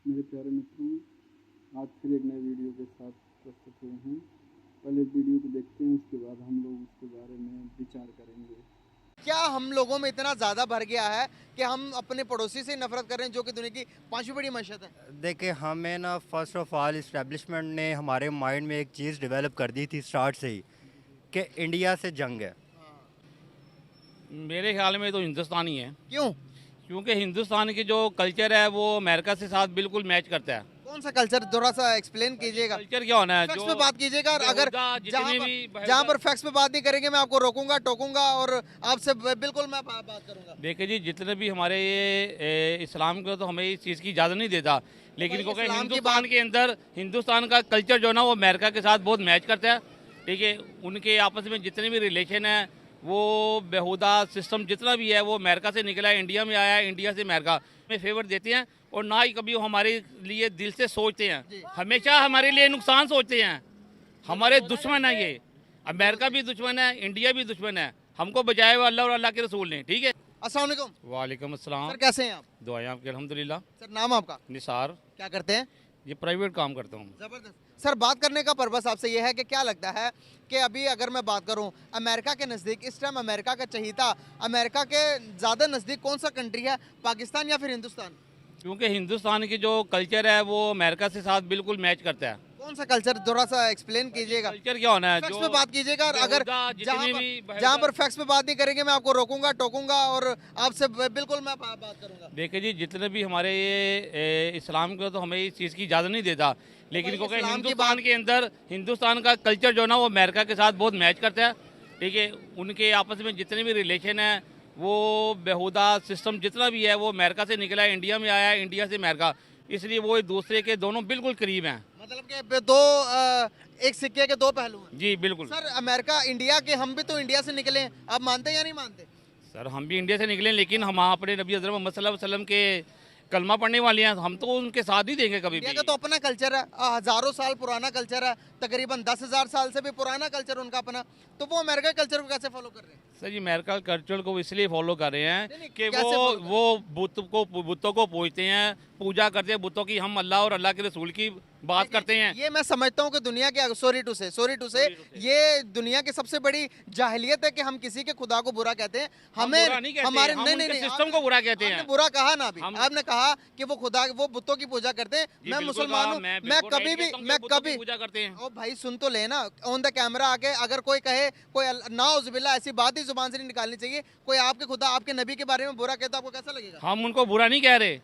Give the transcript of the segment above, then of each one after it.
मेरे प्यारे मित्रों, आज फिर एक नए वीडियो के साथ प्रस्तुत हुए हैं। पहले वीडियो को देखते हैं, उसके बाद हम लोग उसके बारे में विचार करेंगे। क्या हम लोगों में इतना ज़्यादा भर गया है कि हम अपने पड़ोसी से नफरत कर रहे हैं, जो कि दुनिया की पांचवी बड़ी मशहत है। देखिए, हमें ना फर्स्ट ऑफ ऑल इस्टेब्लिशमेंट ने हमारे माइंड में एक चीज़ डेवलप कर दी थी स्टार्ट से ही कि इंडिया से जंग है। मेरे ख्याल में तो हिंदुस्तान ही है, क्यों? क्योंकि हिंदुस्तान की जो कल्चर है वो अमेरिका से साथ बिल्कुल मैच करता है। कौन सा कल्चर, थोड़ा सा एक्सप्लेन कीजिएगा। कल्चर क्या होना है फैक्ट्स जो पे बात कीजिएगा, और अगर जितने भी जहाँ पर फैक्ट्स पे बात नहीं करेंगे मैं आपको रोकूंगा, टोकूंगा और आपसे बिल्कुल मैं बात करूंगा। देखिए जी, जितने भी हमारे ये इस्लाम को तो हमें इस चीज़ की इजाज़त नहीं देता, लेकिन क्योंकि हिंदुस्तान के अंदर हिंदुस्तान का कल्चर जो है ना वो अमेरिका के साथ बहुत मैच करता है। ठीक है, उनके आपस में जितने भी रिलेशन है वो बेहुदा सिस्टम जितना भी है वो अमेरिका से निकला है, इंडिया में आया है, इंडिया से अमेरिका में फेवर देते हैं, और ना ही कभी वो हमारे लिए दिल से सोचते हैं। हमेशा हमारे लिए नुकसान सोचते हैं। हमारे दुश्मन है ये, अमेरिका भी दुश्मन है, इंडिया भी दुश्मन है। हमको बचाए हुए अल्लाह और अल्लाह के रसूल ने। ठीक है, अस्सलाम वालेकुम। वालेकुम अस्सलाम। सर कैसे हैं आप? दुआएं आपकी अल्हम्दुलिल्लाह। सर नाम आपका? निसार। क्या करते हैं? ये प्राइवेट काम करता हूँ। जबरदस्त। सर बात करने का पर्पस आपसे ये है कि क्या लगता है कि अभी अगर मैं बात करूं अमेरिका के नज़दीक, इस टाइम अमेरिका का चहीता, अमेरिका के ज़्यादा नज़दीक कौन सा कंट्री है, पाकिस्तान या फिर हिंदुस्तान? क्योंकि हिंदुस्तान की जो कल्चर है वो अमेरिका से साथ बिल्कुल मैच करता है। कौन सा कल्चर, थोड़ा सा एक्सप्लेन कीजिएगा। कल्चर क्या होना है फैक्ट्स जो पे बात कीजिएगा, और अगर जितने जहाँ पर फैक्ट्स पे बात नहीं करेंगे मैं आपको रोकूंगा, टोकूंगा और आपसे बिल्कुल मैं बात करूंगा। देखिए जी, जितने भी हमारे ये इस्लाम को तो हमें इस चीज़ की इजाज़त नहीं देता, लेकिन क्योंकि हिंदुस्तान के अंदर हिंदुस्तान का कल्चर जो है ना वो अमेरिका के साथ बहुत मैच करता है। ठीक है, उनके आपस में जितने भी रिलेशन है वो बेहुदा सिस्टम जितना भी है वो अमेरिका से निकला है, इंडिया में आया है, इंडिया से अमेरिका, इसलिए वो एक दूसरे के दोनों बिल्कुल करीब हैं। मतलब कि दो एक सिक्के के दो पहलू हैं। जी बिल्कुल। सर अमेरिका इंडिया के, हम भी तो इंडिया से निकले हैं, आप मानते हैं या नहीं मानते? सर हम भी इंडिया से निकले, लेकिन हम अपने नबी हज़रत मोहम्मद सल्लल्लाहु अलैहि वसल्लम के कलमा पढ़ने वाले हैं, हम तो उनके साथ ही देंगे कभी इंडिया भी। का तो अपना कल्चर है, हजारों साल पुराना कल्चर है, तकरीबन 10,000 साल से भी पुराना कल्चर उनका अपना, तो वो अमेरिका कल्चर को कैसे फॉलो कर रहे हैं? सर जी, अमेरिका कल्चर को इसलिए फॉलो कर रहे नहीं, हैं कि कैसे follow कर वो बुतों को पूजते हैं, पूजा करते हैं बुतों की। हम अल्लाह और अल्लाह के रसूल की बात करते हैं। ये मैं समझता हूँ कि दुनिया के, सॉरी टू से ये दुनिया की सबसे बड़ी जाहिलियत है कि हम किसी के खुदा को बुरा कहते हैं। हमें बुरा नहीं कहते, हमारे हम नहीं उनके नहीं सिस्टम को बुरा कहते हैं। आपने बुरा कहा ना, अभी हम- आपने कहा कि वो खुदा, वो बुतों की पूजा करते हैं। जी, मैं बिल्कुल मुसलमान कहा, हूँ, मैं मैं बिल्कुल कभी right भी कहता हूँ कि मैं बुतों की कभी पूजा करते हैं। ओ भाई सुन तो लेना, ऑन द कैमरा आके अगर कोई कहे, कोई नाउजुबिल्लाह, ऐसी बात ही जुबान से नहीं निकालनी चाहिए। कोई आपके खुदा, आपके नबी के बारे में बुरा कहता, आपको कैसा लगेगा? हम उनको बुरा नहीं कह रहे,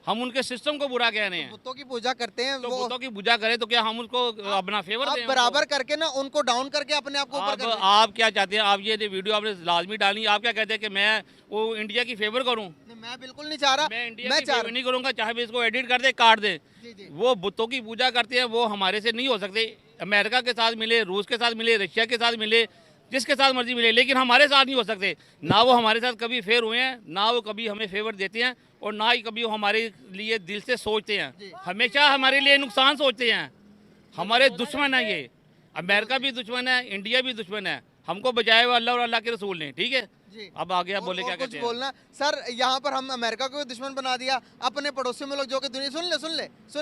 हम उनके सिस्टम को बुरा कह रहे हैं। बुतों की पूजा करते हैं तो वो, बुतों की पूजा करें तो क्या हम उसको अपना फेवर आप दें? बराबर करके ना उनको डाउन करके अपने आप को ऊपर आप कर रहे हैं। आप क्या चाहते हैं? आप ये वीडियो आपने लाजमी डालनी, आप क्या कहते हैं कि मैं वो इंडिया की फेवर करूं? नहीं, मैं बिल्कुल नहीं चाह रहा, मैं इंडिया मैं की चाह फेवर नहीं करूंगा, चाहे भी इसको एडिट कर दे, काट दे। जी जी। वो बुतों की पूजा करते हैं, वो हमारे से नहीं हो सकते। अमेरिका के साथ मिले, रूस के साथ मिले, रशिया के साथ मिले, जिसके साथ मर्जी मिले, लेकिन हमारे साथ नहीं हो सकते। ना वो हमारे साथ कभी फेयर हुए हैं, ना वो कभी हमें फेवर देते हैं, और ना ही कभी वो हमारे लिए दिल से सोचते हैं। हमेशा हमारे लिए नुकसान सोचते हैं। हमारे दुश्मन है ये, अमेरिका भी दुश्मन है, इंडिया भी दुश्मन है। हमको बचाए हुए अल्लाह और अल्लाह के रसूल ने। ठीक है, जी। अब आगे आप बोले और क्या कुछ कहते हैं? बोलना सर, यहाँ पर हम अमेरिका को भी दुश्मन बना दिया, अपने पड़ोसी मुल्क जो कि दुनिया, सुन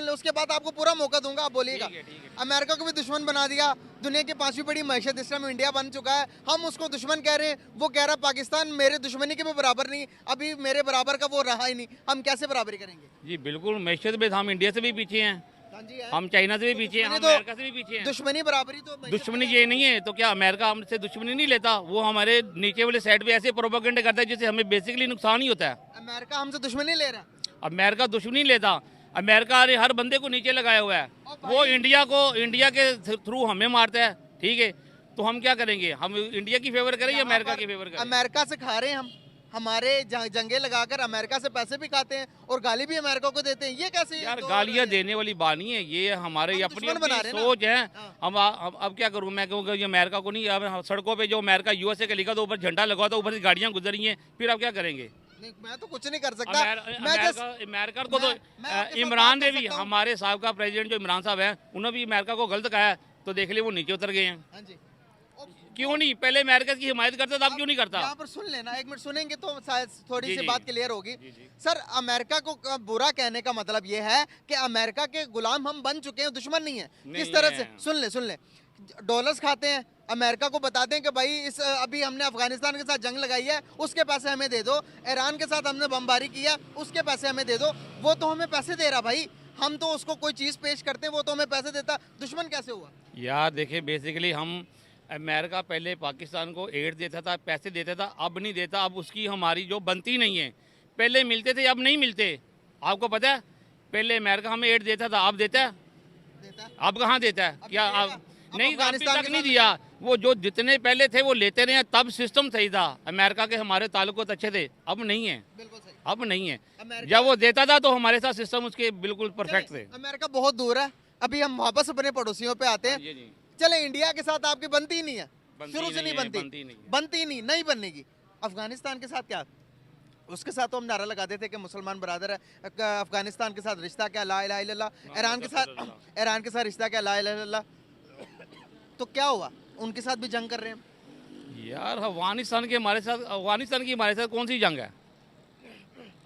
ले, उसके बाद आपको पूरा मौका दूंगा, आप बोलिएगा। ठीक है। अमेरिका को भी दुश्मन बना दिया, दुनिया की पांचवी बड़ी मैशत इस टाइम इंडिया बन चुका है, हम उसको दुश्मन कह रहे हैं, वो कह रहा है पाकिस्तान मेरे दुश्मनी के भी बराबर नहीं, अभी मेरे बराबर का वो रहा ही नहीं, हम कैसे बराबरी करेंगे? जी बिल्कुल, मैशत में हम इंडिया से भी पीछे हैं, हाँ जी है। हम चाइना से भी पीछे हैं, हम दुश्मनी अमेरिका से भी पीछे हैं। दुश्मनी बराबरी तो दुश्मनी ये नहीं है तो क्या अमेरिका हमसे दुश्मनी नहीं लेता? वो हमारे नीचे वाले साइड पे ऐसे प्रोपेगेंडा करता है जिससे हमें बेसिकली नुकसान ही होता है। अमेरिका हमसे दुश्मनी ले रहा है। अमेरिका दुश्मनी लेता, अमेरिका ने हर बंदे को नीचे लगाया हुआ है। वो इंडिया के थ्रू हमें मारता है। ठीक है, तो हम क्या करेंगे? हम इंडिया की फेवर करें या अमेरिका की फेवर करें? अमेरिका से खा रहे हैं हमारे जंगे लगाकर अमेरिका से पैसे भी खाते हैं और गाली भी अमेरिका को देते हैं, ये कैसे? यार गालियां देने वाली बात नहीं है, ये हमारे अपनी सोच है। हम अब क्या करूँ मैं? कहूँगा ये अमेरिका को नहीं, अब सड़कों पे जो अमेरिका यूएसए का लिखा तो ऊपर झंडा लगा था, ऊपर से गाड़ियां गुजर रही हैं, फिर आप क्या करेंगे? नहीं, मैं तो कुछ नहीं कर सकता। अमेरिका को तो इमरान ने भी, हमारे साहब का प्रेसिडेंट जो इमरान साहब है, उन्होंने भी अमेरिका को गलत कहा है, तो देख लिया वो नीचे उतर गए हैं। क्यों नहीं? पहले अमेरिका की हिमायत करता था, अब क्यों नहीं करता? यहाँ पर सुन लेना, एक मिनट सुनेंगे तो शायद थोड़ी जी, सी जी। बात क्लियर होगी। जी, जी। सर, अमेरिका को बुरा कहने का मतलब ये है कि अमेरिका के गुलाम हम बन चुके हैं, दुश्मन नहीं है। किस नहीं तरह से? है। सुन ले, डॉलर्स खाते हैं, अमेरिका को बताते हैं कि भाई इस अभी हमने अफगानिस्तान के साथ जंग लगाई है, उसके पैसे हमें दे दो। ईरान के साथ हमने बमबारी किया, उसके पैसे हमें दे दो। वो तो हमें पैसे दे रहा भाई, हम तो उसको कोई चीज़ पेश करते हैं, वो तो हमें पैसे देता। दुश्मन कैसे हुआ? यार देखिए, बेसिकली हम अमेरिका पहले पाकिस्तान को एड देता था, पैसे देता था, अब नहीं देता। अब उसकी हमारी जो बनती नहीं है, पहले मिलते थे अब नहीं मिलते। आपको पता है, पहले अमेरिका हमें एड देता था, अब देता है? अब कहाँ देता है? क्या अब नहीं, अभी अफगानिस्तान तक के नहीं साथ दिया। वो जो जितने पहले थे वो लेते रहे हैं, तब सिस्टम सही था, अमेरिका के हमारे ताल्लुकात अच्छे थे। अब नहीं है, बिल्कुल सही। अब नहीं है। अमेरिका- जब वो देता था तो हमारे साथ सिस्टम उसके बिल्कुल परफेक्ट थे। अमेरिका बहुत दूर है, अभी हम वापस अपने पड़ोसियों पे आते हैं। जी, जी। चले, इंडिया के साथ आपकी बनती ही नहीं है, बनती शुरू से नहीं है, बनती, बनती नहीं है। बनती नहीं, नहीं बनेगी। अफगानिस्तान के साथ क्या? उसके साथ तो हम नारा लगाते थे कि मुसलमान बरादर है। अफगानिस्तान के साथ रिश्ता क्या? ला इलाहा इल्लल्लाह। ईरान के साथ रिश्ता क्या? ला इलाहा इल्लल्लाह। तो क्या हुआ? उनके साथ भी जंग कर रहे हैं। यार अफगानिस्तान की हमारे साथ कौन सी जंग है?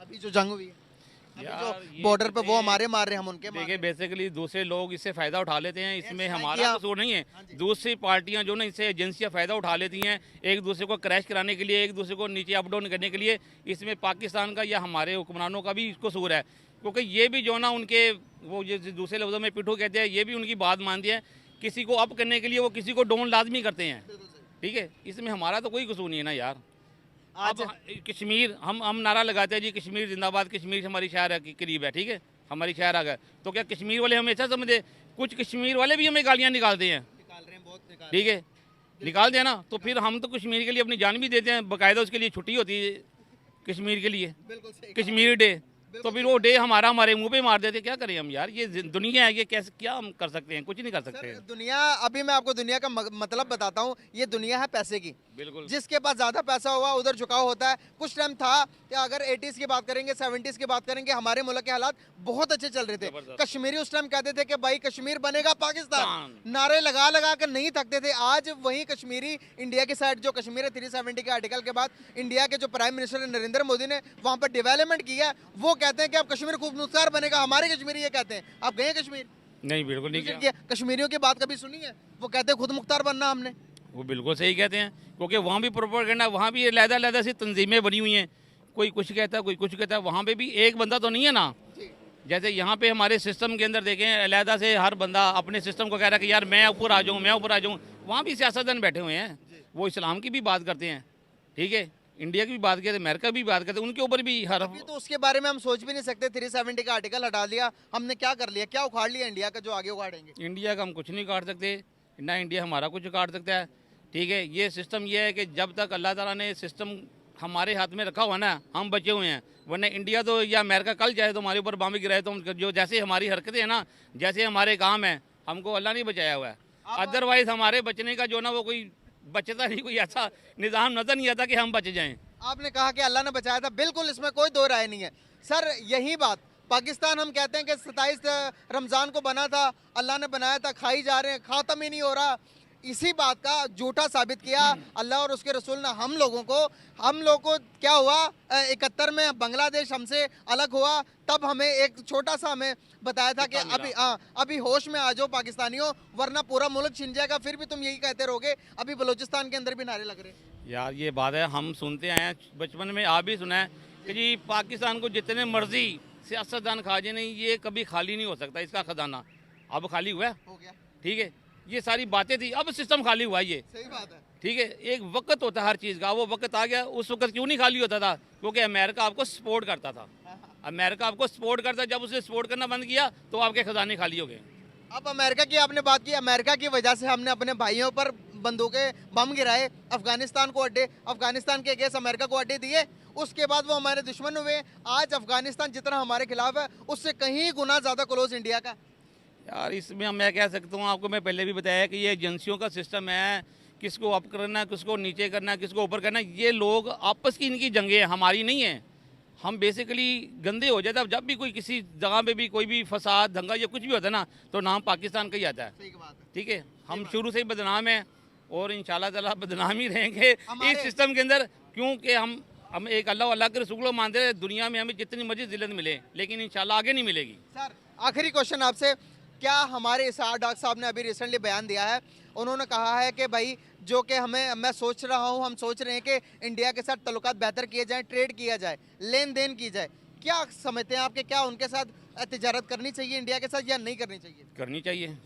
अभी जो जंग हुई है, अभी यार, जो ये बॉर्डर पे वो देखिए- हमारे मार रहे हैं, हम उनके मार देखिए, रहे हैं। बेसिकली दूसरे लोग इससे फ़ायदा उठा लेते हैं, इसमें Yes, हमारा किया। कसूर नहीं हाँ है। जी। दूसरी पार्टियां जो ना इससे एजेंसियां फ़ायदा उठा लेती हैं, एक दूसरे को क्रैश कराने के लिए, एक दूसरे को नीचे अप डाउन करने के लिए। इसमें पाकिस्तान का या हमारे हुक्मरानों का भी कसूर है, क्योंकि ये भी जो ना उनके वो जो दूसरे लफ्ज़ों में पिट्ठू कहते हैं, ये भी उनकी बात मानती है। किसी को अप करने के लिए वो किसी को डाउन लाजमी करते हैं, ठीक है? इसमें हमारा तो कोई कसूर नहीं है ना यार। आज अब कश्मीर हम नारा लगाते हैं जी, कश्मीर जिंदाबाद, कश्मीर हमारी शहर है, करीब है, ठीक है, हमारी शहर आ गए। तो क्या कश्मीर वाले हमें ऐसा समझे? कुछ कश्मीर वाले भी हमें गालियाँ निकालते हैं, निकाल रहे हैं, बहुत निकाल रहे ठीक है, निकाल देना। तो फिर हम तो कश्मीर के लिए अपनी जान भी देते हैं, बाकायदा उसके लिए छुट्टी होती है कश्मीर के लिए, हैं। बिल्कुल सही। कश्मीर डे। तो फिर वो डे हमारे मुंह पे मार देते। क्या करें हम यार? ये दुनिया है, ये कैसे, क्या हम कर सकते हैं? कुछ नहीं कर सकते। सर, दुनिया, अभी मैं आपको दुनिया का मतलब बताता हूँ। ये दुनिया है पैसे की। बिल्कुल। जिसके पास ज्यादा पैसा हुआ उधर झुकाव होता है। कुछ टाइम था कि अगर 80s की बात करेंगे, 70s की बात करेंगे, हमारे मुल्क के हालात बहुत अच्छे चल रहे थे। जबरदस्त। कश्मीरी उस टाइम कहते थे कि भाई कश्मीर बनेगा पाकिस्तान, पाकिस्तान। नारे लगा लगा कर नहीं थकते थे। आज वही कश्मीरी इंडिया की साइड, जो कश्मीर है 370 के आर्टिकल के बाद इंडिया के जो प्राइम मिनिस्टर नरेंद्र मोदी ने वहां पर डेवलपमेंट किया है, वो कहते हैं कि अब कश्मीर खूब नुकसान बनेगा। हमारे कश्मीरी ये कहते हैं। आप गए कश्मीर? नहीं, बिल्कुल नहीं विजिट किया। किया? कश्मीरियों की बात कभी सुनी है? वो कहते हैं खुद मुख्तार बनना हमने। वो बिल्कुल सही कहते हैं, क्योंकि वहाँ भी प्रोपेगेंडा, वहाँ भी अलग-अलग सी तंजीमें बनी हुई हैं। कोई कुछ कहता है, कोई कुछ कहता है। वहाँ पे भी एक बंदा तो नहीं है ना। जैसे यहाँ पे हमारे सिस्टम के अंदर देखें, अलहदा से हर बंदा अपने सिस्टम को कह रहा है कि यार मैं ऊपर आ जाऊँ, मैं ऊपर आ जाऊँ। वहाँ भी सियासतदान बैठे हुए हैं, वो इस्लाम की भी बात करते हैं, ठीक है, इंडिया की भी बात करते हैं, अमेरिका की भी बात करते हैं, उनके ऊपर भी हर अभी तो उसके बारे में हम सोच भी नहीं सकते। 370 का आर्टिकल हटा लिया हमने, क्या कर लिया? क्या उखाड़ लिया इंडिया का जो आगे उखाड़ेंगे? इंडिया का हम कुछ नहीं काट सकते, ना इंडिया हमारा कुछ काट सकता है, ठीक है। ये सिस्टम ये है कि जब तक अल्लाह ताला ने सिस्टम हमारे हाथ में रखा हुआ ना, हम बचे हुए हैं। वरना इंडिया तो या अमेरिका कल जाए तो हमारे ऊपर बम गिराए, तो जो जैसे हमारी हरकतें हैं ना, जैसे हमारे काम हैं, हमको अल्लाह नहीं बचाया हुआ है। अदरवाइज हमारे बचने का जो ना वो कोई बचता नहीं, कोई ऐसा निज़ाम नज़र नहीं आता कि हम बच जाएं। आपने कहा कि अल्लाह ने बचाया था, बिल्कुल इसमें कोई दो राय नहीं है सर। यही बात पाकिस्तान, हम कहते हैं कि 27 रमज़ान को बना था, अल्लाह ने बनाया था, खाई जा रहे हैं, ख़त्म ही नहीं हो रहा। इसी बात का झूठा साबित किया अल्लाह और उसके रसूल ने हम लोगों को। क्या हुआ 71 में बांग्लादेश हमसे अलग हुआ, तब हमें एक छोटा सा हमें बताया था कि अभी होश में आ जाओ पाकिस्तानियों, वरना पूरा मुल्क छिन जाएगा। फिर भी तुम यही कहते रहोगे। अभी बलूचिस्तान के अंदर भी नारे लग रहे हैं। यार ये बात है, हम सुनते आए हैं, बचपन में आप भी सुना है कि जी पाकिस्तान को जितने मर्जी सियासतदान खा जाए, नहीं ये कभी खाली नहीं हो सकता इसका खजाना। अब खाली हुआ है, हो गया, ठीक है, ये सारी बातें थी, अब सिस्टम खाली हुआ है ये, सही बात है। ठीक है। एक वक्त होता है हर चीज़ का, वो वक्त आ गया। उस वक्त क्यों नहीं खाली होता था? क्योंकि अमेरिका आपको सपोर्ट करता था, अमेरिका आपको सपोर्ट करता। जब उसने सपोर्ट करना बंद किया तो आपके खजाने खाली हो गए। अब अमेरिका की आपने बात की, अमेरिका की वजह से हमने अपने भाइयों पर बंदूकें, बम गिराए, अफगानिस्तान के अगेंस्ट अमेरिका को अड्डे दिए। उसके बाद वो हमारे दुश्मन हुए। आज अफगानिस्तान जितना हमारे खिलाफ है, उससे कहीं गुना ज़्यादा क्लोज इंडिया का। यार इसमें मैं कह सकता हूँ, आपको मैं पहले भी बताया कि ये एजेंसियों का सिस्टम है, किसको अप करना, किसको नीचे करना, किसको ऊपर करना। ये लोग आपस की इनकी जंगें हैं, हमारी नहीं है। हम बेसिकली गंदे हो जाते हैं। जब भी कोई किसी जगह पे भी कोई भी फसाद, दंगा या कुछ भी होता है ना, तो नाम पाकिस्तान का ही आता है, सही बात है। ठीक है। हम शुरू से ही बदनाम हैं, और इंशाल्लाह ताला बदनाम ही रहेंगे इस सिस्टम के अंदर, क्योंकि हम एक अल्लाह के रसूल को मानते हैं। दुनिया में हमें जितनी मर्जी जिल्लत मिले, लेकिन इंशाल्लाह आगे नहीं मिलेगी। सर आखिरी क्वेश्चन आपसे, क्या हमारे इसार डॉक्टर साहब ने अभी रिसेंटली बयान दिया है, उन्होंने कहा है कि भाई जो कि मैं सोच रहा हूँ, हम सोच रहे हैं कि इंडिया के साथ तल्लुकात बेहतर किए जाएं, ट्रेड किया जाए, लेन देन की जाए। क्या समझते हैं आपके, क्या उनके साथ तिजारत करनी चाहिए इंडिया के साथ या नहीं करनी चाहिए? करनी चाहिए,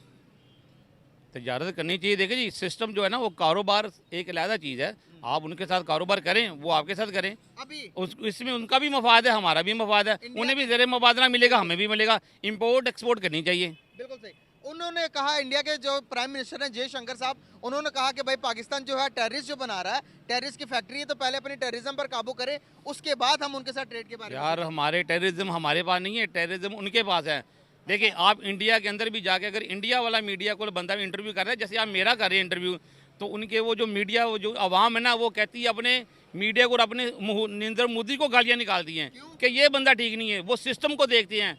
तजारत करनी चाहिए। देखिए जी, सिस्टम जो है ना वो कारोबार एक अलग चीज़ है। आप उनके साथ कारोबार करें, वो आपके साथ करें। अभी इसमें उनका भी मफाद है, हमारा भी मफाद है, उन्हें भी ज़र मुबादला मिलेगा, हमें भी मिलेगा। इंपोर्ट एक्सपोर्ट करनी चाहिए। बिल्कुल सही। उन्होंने कहा, इंडिया के जो प्राइम मिनिस्टर हैं जयशंकर साहब, उन्होंने कहा कि भाई पाकिस्तान जो है टेररिस्ट जो बना रहा है, टेररिस्ट की फैक्ट्री है, तो पहले अपनी टेररिज्म पर काबू करें, उसके बाद हम उनके साथ ट्रेड के बारे में। यार हमारे टेररिज्म हमारे पास नहीं है, टेररिज्म उनके पास है। देखिए आप इंडिया के अंदर भी जाके अगर इंडिया वाला मीडिया को बंदा इंटरव्यू कर रहा है, जैसे आप मेरा कर रहे हैं इंटरव्यू, तो उनके वो जो मीडिया, वो जो आवाम है ना, वो कहती है अपने मीडिया को और अपने नरेंद्र मोदी को गालियाँ निकालती हैं कि ये बंदा ठीक नहीं है। वो सिस्टम को देखते हैं।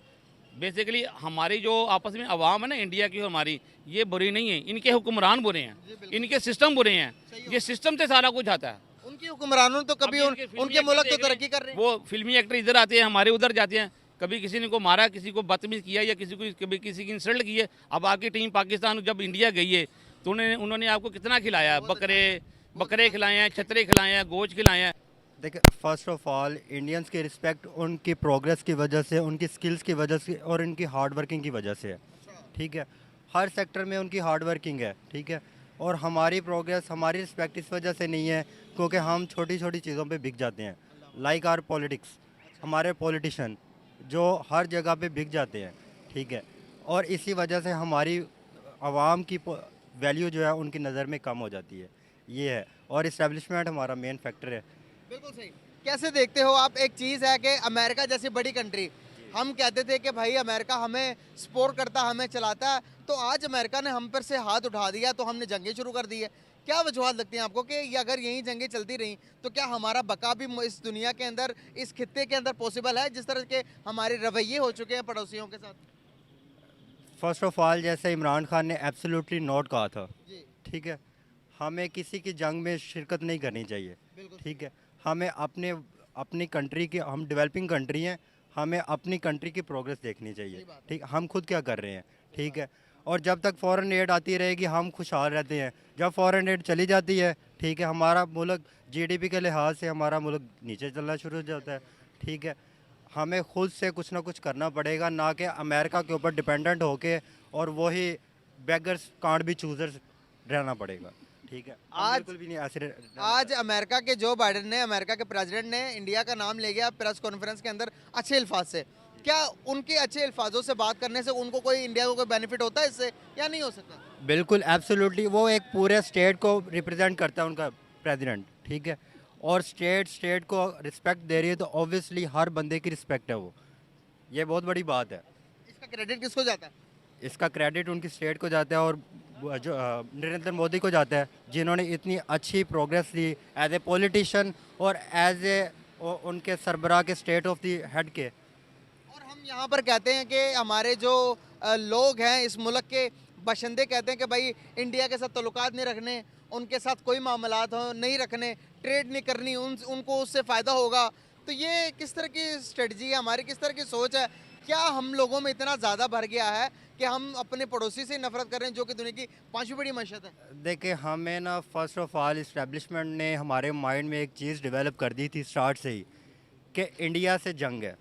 बेसिकली हमारी जो आपस में आवाम है ना इंडिया की, हमारी ये बुरी नहीं है, इनके हुक्मरान बुरे हैं, इनके सिस्टम बुरे हैं। ये सिस्टम से सारा कुछ आता है। उनकी हुक्मरानों तो कभी उनके मुल्क तो तरक्की कर रहे हैं। वो फिल्मी एक्टर इधर आते हैं, हमारे उधर जाते हैं। कभी किसी ने को मारा, किसी को बदतमीज किया, या किसी को कभी किसी की इंसल्ट की है। अब आपकी टीम पाकिस्तान जब इंडिया गई है तो उन्होंने आपको कितना खिलाया? बकरे खिलाए हैं, छतरे खिलाए हैं, गोश्त खिलाए हैं। देखिए, फर्स्ट ऑफ ऑल इंडियंस की रिस्पेक्ट उनकी प्रोग्रेस की वजह से, उनकी स्किल्स की वजह से और इनकी हार्ड वर्किंग की वजह से है। ठीक है, हर सेक्टर में उनकी हार्ड वर्किंग है। ठीक है, और हमारी प्रोग्रेस, हमारी रिस्पेक्ट इस वजह से नहीं है क्योंकि हम छोटी छोटी चीज़ों पे बिक जाते हैं। लाइक आर पॉलिटिक्स, हमारे पॉलिटिशियन जो हर जगह पे बिक जाते हैं। ठीक है, और इसी वजह से हमारी आवाम की वैल्यू जो है उनकी नज़र में कम हो जाती है। ये है, और इस्टेब्लिशमेंट हमारा मेन फैक्टर है। बिल्कुल सही। कैसे देखते हो आप, एक चीज़ है कि अमेरिका जैसी बड़ी कंट्री, हम कहते थे कि भाई अमेरिका हमें सपोर्ट करता, हमें चलाता है, तो आज अमेरिका ने हम पर से हाथ उठा दिया, तो हमने जंगें शुरू कर दी है। क्या वजूहत लगती हैं आपको कि ये अगर यही जंगें चलती रहीं तो क्या हमारा बका भी इस दुनिया के अंदर, इस खित्ते के अंदर पॉसिबल है, जिस तरह के हमारे रवैये हो चुके हैं पड़ोसियों के साथ? फर्स्ट ऑफ ऑल, जैसे इमरान खान ने एब्सोल्युटली नॉट कहा था, जी ठीक है, हमें किसी की जंग में शिरकत नहीं करनी चाहिए। बिल्कुल। ठीक है, हमें अपनी कंट्री की, हम डेवलपिंग कंट्री हैं, हमें अपनी कंट्री की प्रोग्रेस देखनी चाहिए। ठीक, हम खुद क्या कर रहे हैं। ठीक है, और जब तक फ़ॉरेन एड आती रहेगी हम खुशहाल रहते हैं। जब फ़ॉरेन एड चली जाती है, ठीक है, हमारा मुल्क जीडीपी के लिहाज से हमारा मुल्क नीचे चलना शुरू हो जाता है। ठीक है, हमें खुद से कुछ ना कुछ करना पड़ेगा, ना कि अमेरिका के ऊपर डिपेंडेंट होके और वही बेगर्स कांट बी चूजर्स रहना पड़ेगा। ठीक है, बिल्कुल भी नहीं ऐसे। आज अमेरिका के जो बाइडेन ने, अमेरिका के प्रेसिडेंट ने इंडिया का नाम ले गया प्रेस कॉन्फ्रेंस के अंदर अच्छे अल्फाज से। क्या उनके अच्छे अल्फाजों से बात करने से उनको कोई, इंडिया को कोई बेनिफिट होता है इससे या नहीं हो सकता? बिल्कुल, एब्सोल्युटली। वो एक पूरे स्टेट को रिप्रेजेंट करता है उनका प्रेसिडेंट। ठीक है, और स्टेट को रिस्पेक्ट दे रही है, तो ऑब्वियसली हर बंदे की रिस्पेक्ट है वो। ये बहुत बड़ी बात है। इसका क्रेडिट किसको जाता है? इसका क्रेडिट उनकी स्टेट को जाता है और जो नरेंद्र मोदी को जाता है, जिन्होंने इतनी अच्छी प्रोग्रेस दी एज ए पॉलिटिशियन और एज ए उनके सरबराह के स्टेट ऑफ द हेड के। और हम यहाँ पर कहते हैं कि हमारे जो लोग हैं इस मुल्क के बशिंदे कहते हैं कि भाई इंडिया के साथ तल्लुकात नहीं रखने, उनके साथ कोई मामलात हो नहीं रखने, ट्रेड नहीं करनी, उनको उससे फ़ायदा होगा। तो ये किस तरह की स्ट्रेटजी है हमारी, किस तरह की सोच है? क्या हम लोगों में इतना ज़्यादा भर गया है कि हम अपने पड़ोसी से नफरत कर रहे हैं, जो कि दुनिया की 5वीं बड़ी मशहत है? देखिए, हमें ना फर्स्ट ऑफ ऑल इस्टेब्लिशमेंट ने हमारे माइंड में एक चीज़ डेवलप कर दी थी स्टार्ट से ही कि इंडिया से जंग है।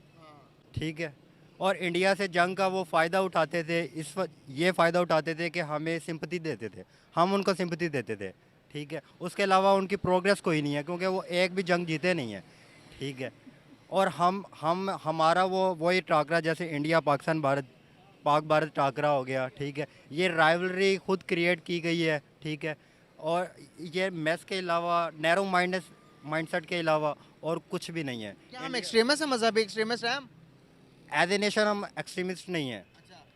ठीक है, और इंडिया से जंग का वो फ़ायदा उठाते थे। इस वक्त ये फ़ायदा उठाते थे कि हमें सिंपैथी देते थे, हम उनको सिंपैथी देते थे। ठीक है, उसके अलावा उनकी प्रोग्रेस कोई नहीं है क्योंकि वो एक भी जंग जीते नहीं है। ठीक है, और हम हमारा वही टाकरा, जैसे इंडिया पाकिस्तान पाक भारत टाकरा हो गया। ठीक है, ये राइवलरी खुद क्रिएट की गई है। ठीक है, और ये मैस के अलावा, नैरो माइंडसेट के अलावा और कुछ भी नहीं है। क्या हम एक्सट्रीमिस्ट हैं, मजहबी एक्सट्रीमिस्ट हैं हम? एज ए नेशन हम एक्सट्रीमिस्ट नहीं हैं।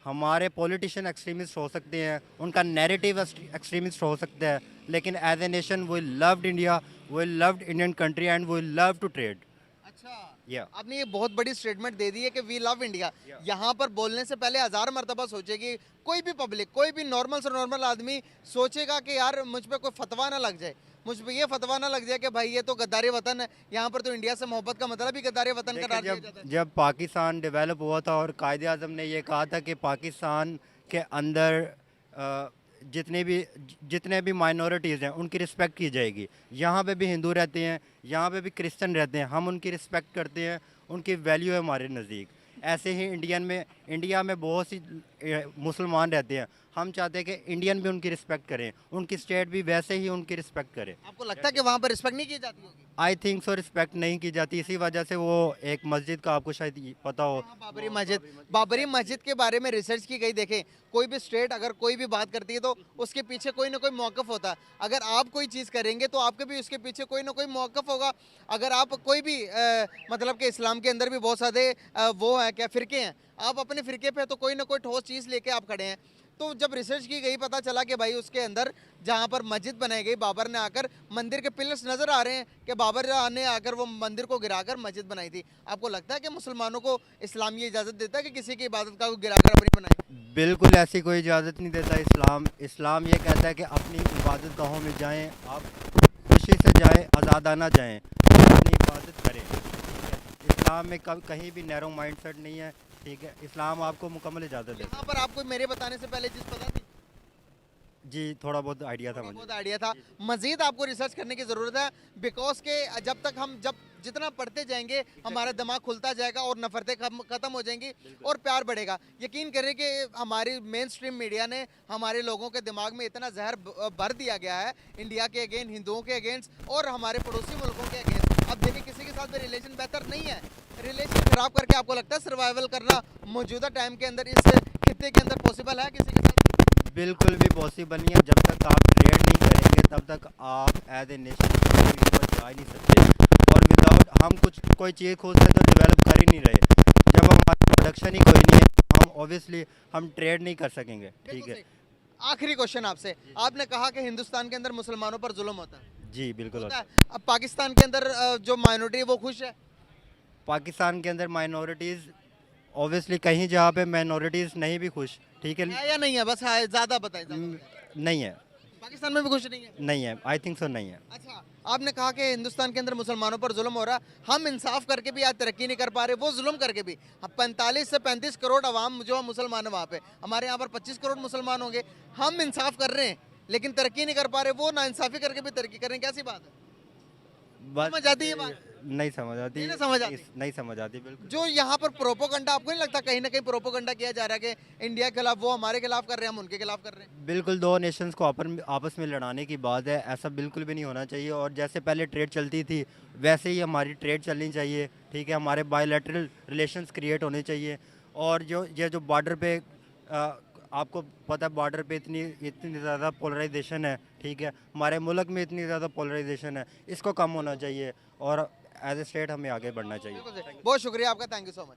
हमारे पॉलिटिशियन एक्सट्रीमिस्ट हो सकते हैं, उनका नैरेटिव एक्सट्रीमिस्ट हो सकता है, लेकिन as a nation we loved India, we loved Indian country and we love to trade. अच्छा, या आपने ये बहुत बड़ी स्टेटमेंट दे दी है कि वी लव इंडिया। यहाँ पर बोलने से पहले 1000 मरतबा सोचेगी कोई भी पब्लिक, कोई भी नॉर्मल से नॉर्मल आदमी सोचेगा कि यार मुझ पे कोई फतवा ना लग जाए, मुझ पे ये फतवा ना लग जाए कि भाई ये तो गद्दारी वतन है, यहाँ पर तो इंडिया से मोहब्बत का मतलब ही गद्दारी वतन करार दिया जाता है। जब पाकिस्तान डेवलप हुआ था और कायदे आज़म ने ये कहा था कि पाकिस्तान के अंदर जितने भी माइनॉरिटीज़ हैं उनकी रिस्पेक्ट की जाएगी। यहाँ पे भी हिंदू रहते हैं, यहाँ पे भी क्रिश्चियन रहते हैं, हम उनकी रिस्पेक्ट करते हैं, उनकी वैल्यू है हमारे नज़दीक। ऐसे ही इंडिया में बहुत सी मुसलमान रहते हैं, हम चाहते हैं कि इंडियन भी उनकी रिस्पेक्ट करें, उनकी स्टेट भी वैसे ही उनकी रिस्पेक्ट करे। आपको लगता है कि वहाँ पर रिस्पेक्ट नहीं की जाती होगी? आई थिंक सो रिस्पेक्ट नहीं की जाती, इसी वजह से वो एक मस्जिद का आपको शायद पता हो, बाबरी मस्जिद के बारे में रिसर्च की गई। देखें, कोई भी स्टेट अगर कोई भी बात करती है तो उसके पीछे कोई ना कोई मौक़िफ़ होता है। अगर आप कोई चीज़ करेंगे तो आपके भी उसके पीछे कोई ना कोई मौक़िफ़ होगा। अगर आप कोई भी मतलब कि इस्लाम के अंदर भी बहुत सारे वो हैं, क्या फ़िरके हैं, आप अपने फ़िरके पे तो कोई ना कोई ठोस चीज़ लेके आप खड़े हैं। तो जब रिसर्च की गई पता चला कि भाई उसके अंदर जहाँ पर मस्जिद बनाई गई, बाबर ने आकर मंदिर के पिलर्स नज़र आ रहे हैं कि बाबर ने आकर वो मंदिर को गिराकर मस्जिद बनाई थी। आपको लगता है कि मुसलमानों को इस्लाम ये इजाज़त देता है कि किसी की इबादत का गिराकर अपनी बनाए? बिल्कुल ऐसी कोई इजाज़त नहीं देता इस्लाम ये कहता है कि अपनी इबादत गाहों में जाएं, आप खुशी से जाएं, आज़ादाना जाएं, अपनी इबादत करें। इस्लाम में कहीं भी नैरो माइंडसेट नहीं है, ठीक है। इस्लाम आपको मुकम्मल इजाज़त देता है। यहाँ पर आपको मेरे बताने से पहले चीज़ पता थी? जी थोड़ा बहुत आइडिया था मुझे। बहुत आइडिया था। मज़ीद आपको रिसर्च करने की ज़रूरत है, बिकॉज के जब जितना पढ़ते जाएंगे हमारा दिमाग खुलता जाएगा और नफरतें ख़त्म हो जाएंगी और प्यार बढ़ेगा। यकीन करें कि हमारी मेन स्ट्रीम मीडिया ने हमारे लोगों के दिमाग में इतना जहर भर दिया गया है इंडिया के अगेंस्ट, हिंदुओं के अगेंस्ट और हमारे पड़ोसी मुल्कों के अगेंस्ट। अब देखिए, किसी के साथ भी रिलेशन बेहतर नहीं है, रिलेशन ख़राब करके आपको लगता है सर्वाइवल करना मौजूदा टाइम के अंदर इस खित्ते के अंदर पॉसिबल है किसी के साथ? बिल्कुल भी पॉसिबल नहीं है। जब तक आप ट्रेड नहीं करेंगे तब तक आप एज ए नेशन जा ही नहीं सकते। और विदाउट हम कोई चीज़ खोजते हैं तो डेवलप कर ही नहीं रहे। जब हमारा प्रोडक्शन ही कोई नहीं है, हम ऑब्वियसली हम ट्रेड नहीं कर सकेंगे, ठीक है। आखिरी क्वेश्चन आपसे, आपने कहा कि हिंदुस्तान के अंदर मुसलमानों पर जुल्म होता है। जी बिल्कुल होता है। अब पाकिस्तान के अंदर जो माइनॉरिटी है वो खुश है? पाकिस्तान के अंदर माइनॉरिटीज़ ऑब्वियसली कहीं जहाँ पे माइनॉरिटीज़ नहीं भी खुश, ठीक है या नहीं है? बस हाँ, ज़्यादा बताएं। नहीं है, पाकिस्तान में भी खुश नहीं है? नहीं है, आई थिंक सो नहीं है। अच्छा, आपने कहा कि हिंदुस्तान के अंदर मुसलमानों पर जुल्म हो रहा, हम इंसाफ करके भी आज तरक्की नहीं कर पा रहे, वो जुल्म करके भी। हम 45 से 35 करोड़ अवाम जो मुसलमान है वहाँ पे, हमारे यहाँ पर 25 करोड़ मुसलमान होंगे, हम इंसाफ कर रहे हैं लेकिन तरक्की नहीं कर पा रहे, वो नाइंसाफ़ी करके भी तरक्की कर रहे हैं। कैसी बात है? समझ आती है ये बात? नहीं समझ आती, नहीं समझ आती बिल्कुल। जो यहाँ पर प्रोपोगंडा, आपको नहीं लगता कहीं ना कहीं प्रोपोगंडा किया जा रहा है कि इंडिया के खिलाफ, वो हमारे खिलाफ कर रहे हैं, हम उनके खिलाफ कर रहे हैं? बिल्कुल, दो नेशंस को आपस में लड़ाने की बात है, ऐसा बिल्कुल भी नहीं होना चाहिए। और जैसे पहले ट्रेड चलती थी वैसे ही हमारी ट्रेड चलनी चाहिए, ठीक है। हमारे बायलैटरल रिलेशंस क्रिएट होने चाहिए। और जो बॉर्डर पे आपको पता है बॉर्डर पे इतनी ज़्यादा पोलराइजेशन है, ठीक है। हमारे मुल्क में इतनी ज़्यादा पोलराइजेशन है, इसको कम होना चाहिए और एज ए स्टेट हमें आगे बढ़ना चाहिए। बहुत शुक्रिया आपका, थैंक यू सो मच।